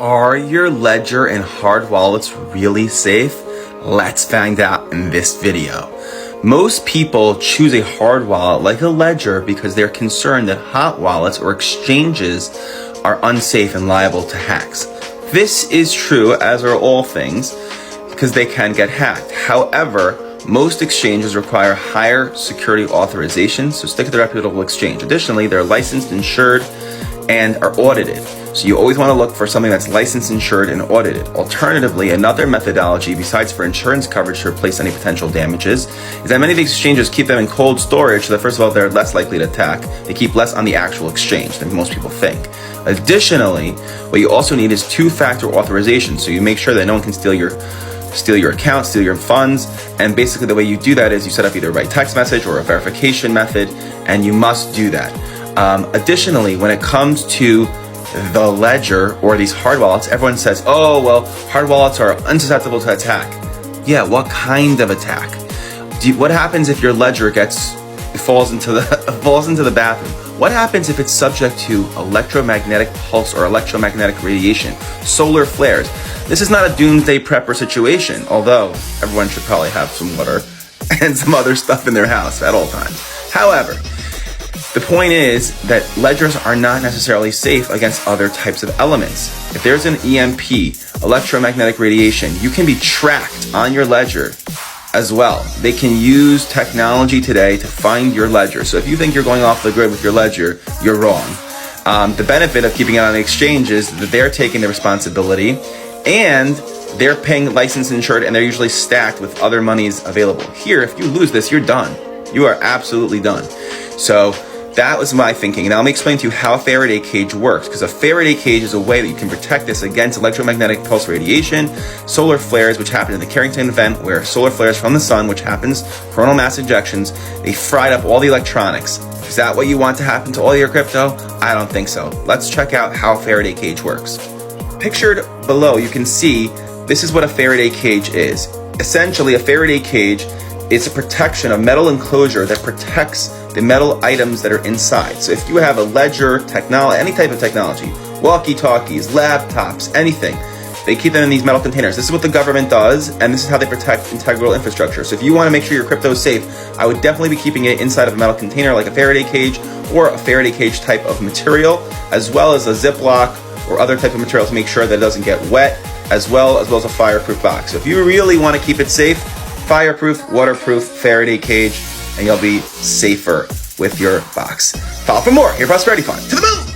Are your ledger and hard wallets really safe? Let's find out in this video. Most people choose a hard wallet like a ledger because they're concerned that hot wallets or exchanges are unsafe and liable to hacks. This is true, as are all things, because they can get hacked. However, most exchanges require higher security authorization, so stick with a reputable exchange. Additionally, they're licensed, insured, and are audited. So you always want to look for something that's licensed, insured, and audited. Alternatively, another methodology besides for insurance coverage to replace any potential damages is that many of these exchanges keep them in cold storage, so that first of all, they're less likely to attack. They keep less on the actual exchange than most people think. Additionally, what you also need is two-factor authorization, so you make sure that no one can steal your account, steal your funds, and basically the way you do that is you set up either by text message or a verification method, and you must do that. Additionally, when it comes to the ledger or these hard wallets, everyone says, oh, well, hard wallets are unsusceptible to attack. Yeah, what kind of attack? What happens if your ledger falls into the bathroom? What happens if it's subject to electromagnetic pulse or electromagnetic radiation, solar flares? This is not a doomsday prepper situation, although everyone should probably have some water and some other stuff in their house at all times. However, the point is that ledgers are not necessarily safe against other types of elements. If there's an EMP, electromagnetic radiation, you can be tracked on your ledger as well. They can use technology today to find your ledger. So if you think you're going off the grid with your ledger, you're wrong. The benefit of keeping it on the exchange is that they're taking the responsibility and they're paying licensed insured, and they're usually stacked with other monies available. Here, if you lose this, you're done. You are absolutely done. So that was my thinking. Now let me explain to you how a Faraday cage works, because a Faraday cage is a way that you can protect this against electromagnetic pulse radiation, solar flares, which happened in the Carrington event, where solar flares from the sun, which happens, coronal mass ejections, they fried up all the electronics. Is that what you want to happen to all your crypto? I don't think so. Let's check out how a Faraday cage works. Pictured below, you can see this is what a Faraday cage is. Essentially, a Faraday cage is a protection, a metal enclosure that protects the metal items that are inside. So if you have a ledger, technology, any type of technology, walkie-talkies, laptops, anything, they keep them in these metal containers. This is what the government does, and this is how they protect integral infrastructure. So if you want to make sure your crypto is safe, I would definitely be keeping it inside of a metal container like a Faraday cage or a Faraday cage type of material, as well as a Ziploc or other type of material to make sure that it doesn't get wet, as well as a fireproof box. So if you really want to keep it safe, fireproof, waterproof, Faraday cage, and you'll be safer with your box. Follow for more. Your prosperity fund. To the moon!